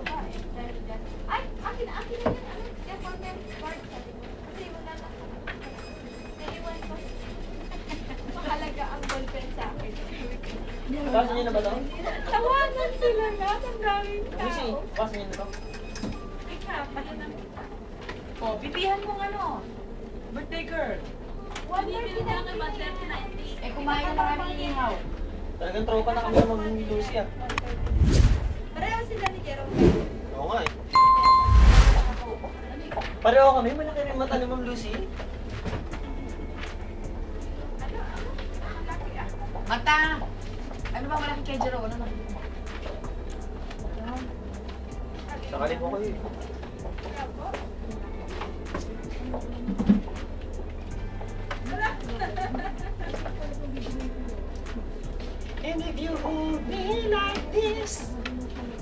babae. Dahil dyan. Ay, akin na yan. Ano? Yan, content card. Sabi ko. Kasi wala na. Naiwan ko. Mahalaga ang ballpen sa akin. Basa niyo na ba ito? Tawanan sila na. Ang daming Lucy, tao. basa niyo na ito? Oh, pipihan mo ano? Birthday girl. One year pinag Eh, kumain na kami inihaw. Talagang tropa na kami naman ni Lucy ah. Pareho sila ni Jerome. Oo nga eh. Pareho kami, malaki rin mata ni Ma'am Lucy. Mata! Ano ba malaki kay Jero? Ano na? Sakali po kayo eh. And if you hold me like this,